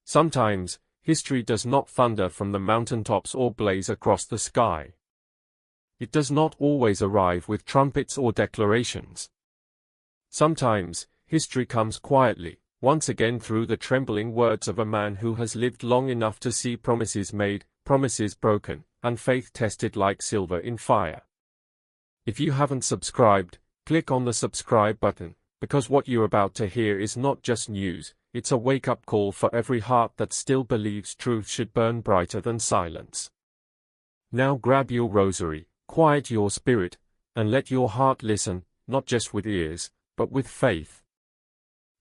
Sometimes, history does not thunder from the mountaintops or blaze across the sky. It does not always arrive with trumpets or declarations. Sometimes, history comes quietly, once again through the trembling words of a man who has lived long enough to see promises made, promises broken, and faith tested like silver in fire. If you haven't subscribed, click on the subscribe button, because what you're about to hear is not just news, it's a wake-up call for every heart that still believes truth should burn brighter than silence. Now grab your rosary, quiet your spirit, and let your heart listen, not just with ears, but with faith.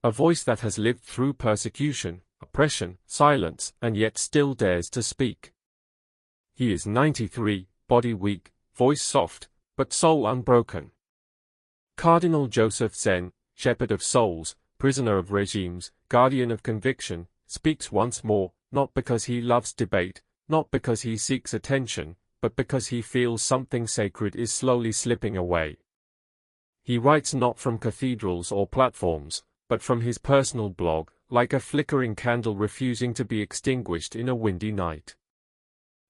A voice that has lived through persecution, oppression, silence, and yet still dares to speak. He is 93, body weak, voice soft, but soul unbroken. Cardinal Joseph Zen, shepherd of souls, prisoner of regimes, guardian of conviction, speaks once more, not because he loves debate, not because he seeks attention, but because he feels something sacred is slowly slipping away. He writes not from cathedrals or platforms, but from his personal blog, like a flickering candle refusing to be extinguished in a windy night.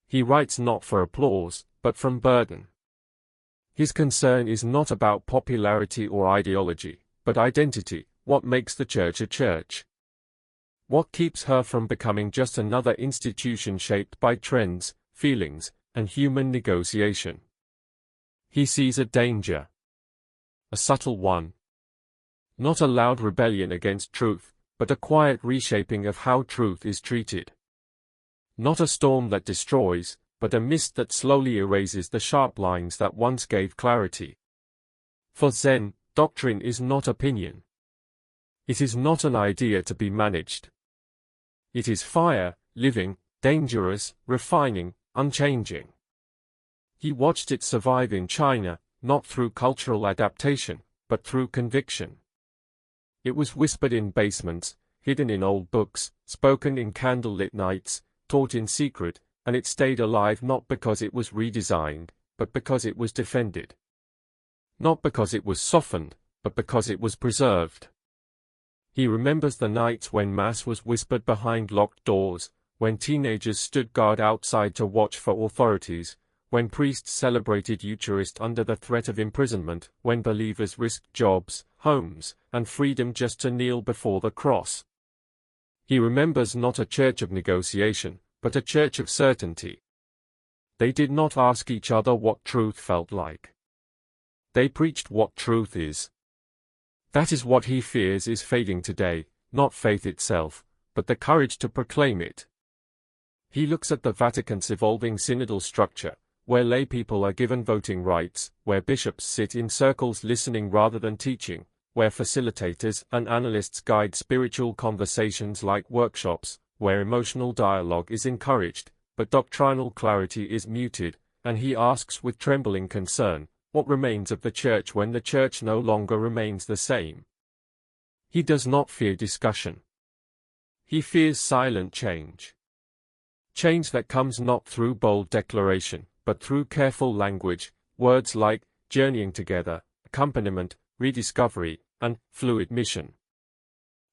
He writes not for applause, but from burden. His concern is not about popularity or ideology, but identity, what makes the church a church. What keeps her from becoming just another institution shaped by trends, feelings, and human negotiation. He sees a danger. A subtle one. Not a loud rebellion against truth, but a quiet reshaping of how truth is treated. Not a storm that destroys, but a mist that slowly erases the sharp lines that once gave clarity. For Zen, doctrine is not opinion. It is not an idea to be managed. It is fire, living, dangerous, refining, unchanging. He watched it survive in China, not through cultural adaptation, but through conviction. It was whispered in basements, hidden in old books, spoken in candlelit nights, taught in secret, and it stayed alive not because it was redesigned, but because it was defended. Not because it was softened, but because it was preserved. He remembers the nights when Mass was whispered behind locked doors, when teenagers stood guard outside to watch for authorities, when priests celebrated Eucharist under the threat of imprisonment, when believers risked jobs, homes, and freedom just to kneel before the cross. He remembers not a church of negotiation, but a church of certainty. They did not ask each other what truth felt like. They preached what truth is. That is what he fears is fading today, not faith itself, but the courage to proclaim it. He looks at the Vatican's evolving synodal structure, where laypeople are given voting rights, where bishops sit in circles listening rather than teaching, where facilitators and analysts guide spiritual conversations like workshops, where emotional dialogue is encouraged, but doctrinal clarity is muted, and he asks with trembling concern, what remains of the church when the church no longer remains the same? He does not fear discussion. He fears silent change. Change that comes not through bold declaration, but through careful language, words like journeying together, accompaniment, rediscovery, and fluid mission.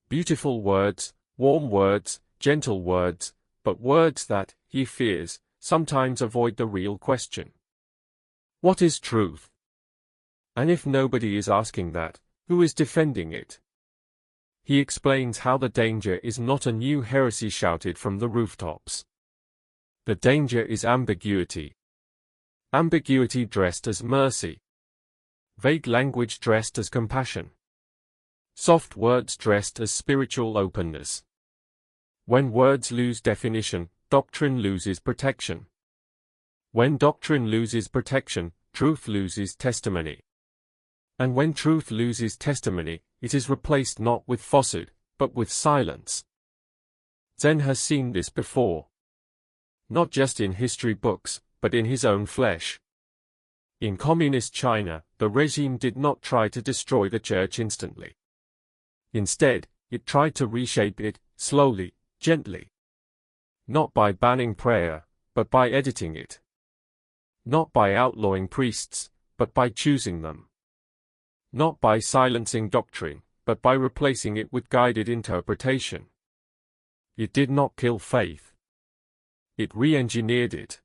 Beautiful words, warm words, gentle words, but words that, he fears, sometimes avoid the real question. What is truth? And if nobody is asking that, who is defending it? He explains how the danger is not a new heresy shouted from the rooftops. The danger is ambiguity. Ambiguity dressed as mercy. Vague language dressed as compassion. Soft words dressed as spiritual openness. When words lose definition, doctrine loses protection. When doctrine loses protection, truth loses testimony. And when truth loses testimony, it is replaced not with falsehood, but with silence. Zen has seen this before. Not just in history books, but in his own flesh. In communist China, the regime did not try to destroy the church instantly. Instead, it tried to reshape it, slowly, gently. Not by banning prayer, but by editing it. Not by outlawing priests, but by choosing them. Not by silencing doctrine, but by replacing it with guided interpretation. It did not kill faith. It re-engineered it.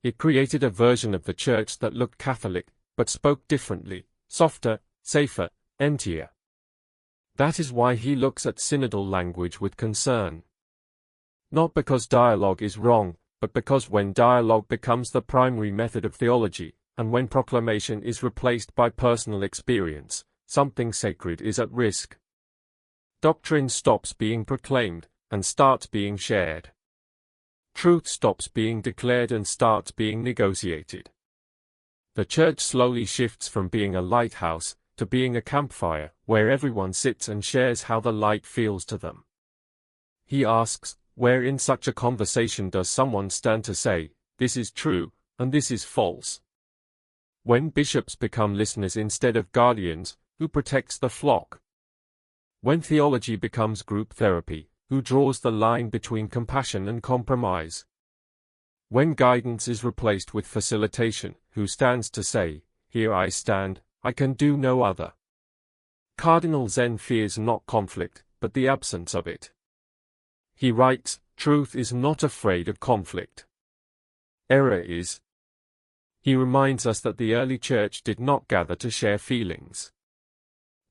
It created a version of the church that looked Catholic, but spoke differently, softer, safer, emptier. That is why he looks at synodal language with concern. Not because dialogue is wrong, but because when dialogue becomes the primary method of theology, and when proclamation is replaced by personal experience, something sacred is at risk. Doctrine stops being proclaimed, and starts being shared. Truth stops being declared and starts being negotiated. The church slowly shifts from being a lighthouse to being a campfire, where everyone sits and shares how the light feels to them. He asks, where in such a conversation does someone stand to say, this is true, and this is false? When bishops become listeners instead of guardians, who protects the flock? When theology becomes group therapy, who draws the line between compassion and compromise? When guidance is replaced with facilitation, who stands to say, here I stand, I can do no other? Cardinal Zen fears not conflict, but the absence of it. He writes, truth is not afraid of conflict. Error is. He reminds us that the early church did not gather to share feelings.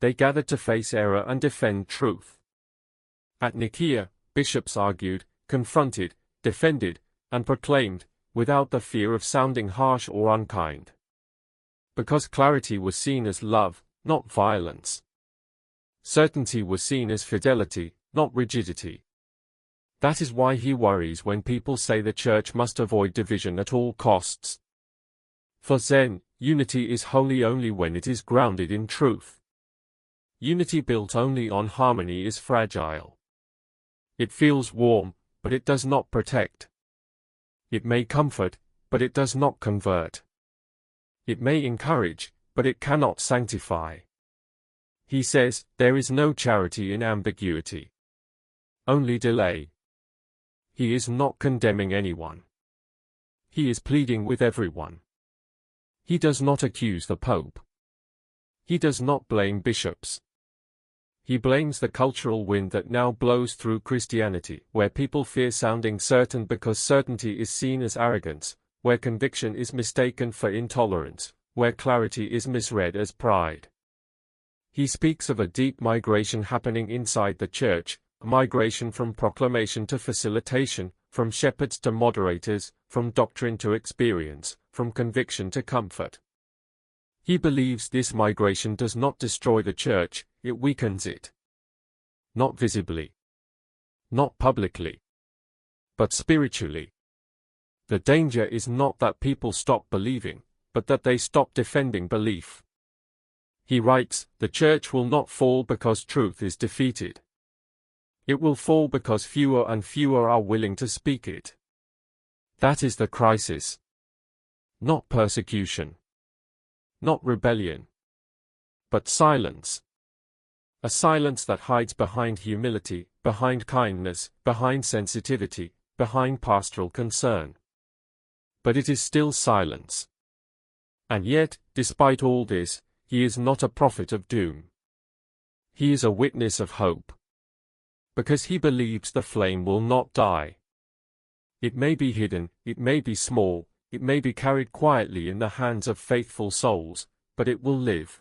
They gathered to face error and defend truth. At Nicaea, bishops argued, confronted, defended, and proclaimed, without the fear of sounding harsh or unkind. Because clarity was seen as love, not violence. Certainty was seen as fidelity, not rigidity. That is why he worries when people say the church must avoid division at all costs. For Zen, unity is holy only when it is grounded in truth. Unity built only on harmony is fragile. It feels warm, but it does not protect. It may comfort, but it does not convert. It may encourage, but it cannot sanctify. He says, there is no charity in ambiguity. Only delay. He is not condemning anyone. He is pleading with everyone. He does not accuse the Pope. He does not blame bishops. He blames the cultural wind that now blows through Christianity, where people fear sounding certain because certainty is seen as arrogance, where conviction is mistaken for intolerance, where clarity is misread as pride. He speaks of a deep migration happening inside the church, a migration from proclamation to facilitation, from shepherds to moderators, from doctrine to experience, from conviction to comfort. He believes this migration does not destroy the church, it weakens it. Not visibly. Not publicly. But spiritually. The danger is not that people stop believing, but that they stop defending belief. He writes, the church will not fall because truth is defeated. It will fall because fewer and fewer are willing to speak it. That is the crisis. Not persecution. Not rebellion. But silence. A silence that hides behind humility, behind kindness, behind sensitivity, behind pastoral concern. But it is still silence. And yet, despite all this, he is not a prophet of doom. He is a witness of hope. Because he believes the flame will not die. It may be hidden, it may be small, it may be carried quietly in the hands of faithful souls, but it will live.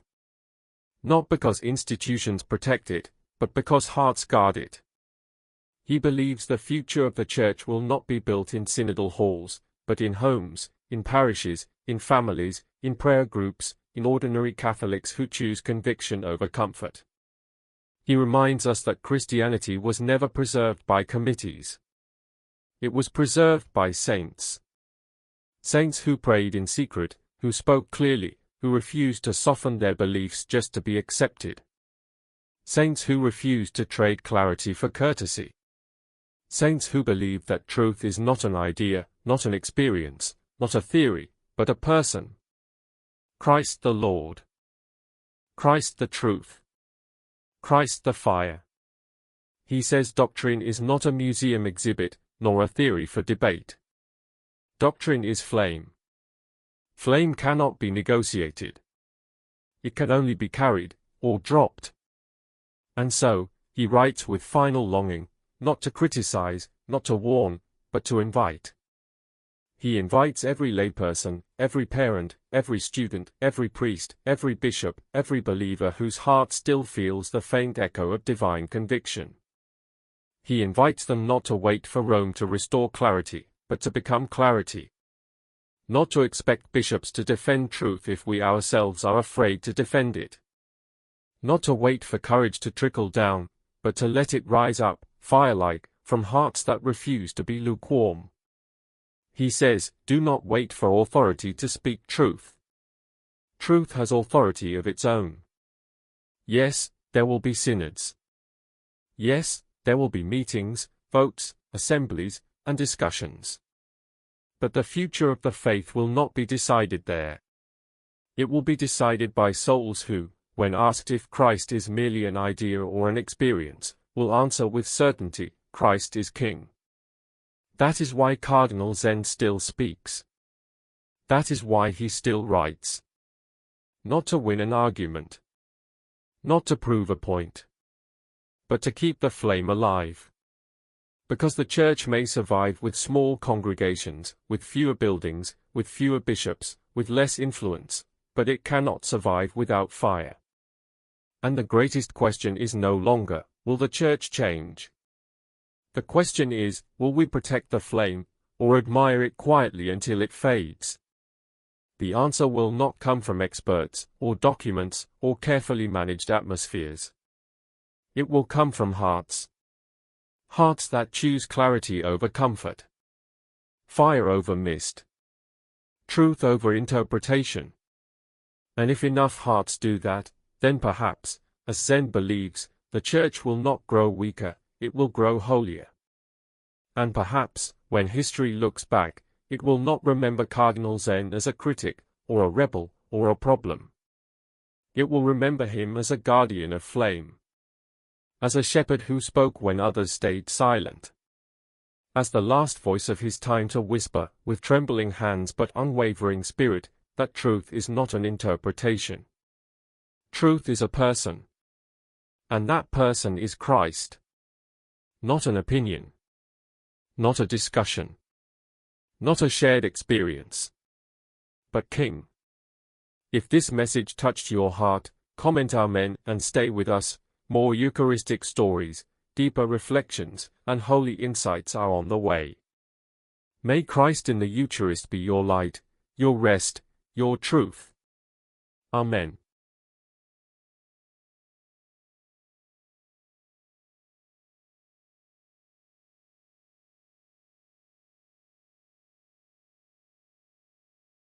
Not because institutions protect it, but because hearts guard it. He believes the future of the church will not be built in synodal halls, but in homes, in parishes, in families, in prayer groups, in ordinary Catholics who choose conviction over comfort. He reminds us that Christianity was never preserved by committees. It was preserved by saints. Saints who prayed in secret, who spoke clearly, who refused to soften their beliefs just to be accepted. Saints who refused to trade clarity for courtesy. Saints who believed that truth is not an idea, not an experience, not a theory, but a person. Christ the Lord. Christ the truth. Christ the fire. He says doctrine is not a museum exhibit, nor a theory for debate. Doctrine is flame. Flame cannot be negotiated. It can only be carried, or dropped. And so, he writes with final longing, not to criticize, not to warn, but to invite. He invites every layperson, every parent, every student, every priest, every bishop, every believer whose heart still feels the faint echo of divine conviction. He invites them not to wait for Rome to restore clarity, but to become clarity. Not to expect bishops to defend truth if we ourselves are afraid to defend it. Not to wait for courage to trickle down, but to let it rise up, fire-like, from hearts that refuse to be lukewarm. He says, do not wait for authority to speak truth. Truth has authority of its own. Yes, there will be synods. Yes, there will be meetings, votes, assemblies, and discussions. But the future of the faith will not be decided there. It will be decided by souls who, when asked if Christ is merely an idea or an experience, will answer with certainty, Christ is King. That is why Cardinal Zen still speaks. That is why he still writes. Not to win an argument. Not to prove a point. But to keep the flame alive. Because the Church may survive with small congregations, with fewer buildings, with fewer bishops, with less influence, but it cannot survive without fire. And the greatest question is no longer, will the Church change? The question is, will we protect the flame, or admire it quietly until it fades? The answer will not come from experts, or documents, or carefully managed atmospheres. It will come from hearts. Hearts that choose clarity over comfort. Fire over mist. Truth over interpretation. And if enough hearts do that, then perhaps, as Zen believes, the Church will not grow weaker, it will grow holier. And perhaps, when history looks back, it will not remember Cardinal Zen as a critic, or a rebel, or a problem. It will remember him as a guardian of flame. As a shepherd who spoke when others stayed silent. As the last voice of his time to whisper, with trembling hands but unwavering spirit, that truth is not an interpretation. Truth is a person. And that person is Christ. Not an opinion. Not a discussion. Not a shared experience. But King. If this message touched your heart, comment Amen and stay with us. More Eucharistic stories, deeper reflections, and holy insights are on the way. May Christ in the Eucharist be your light, your rest, your truth. Amen.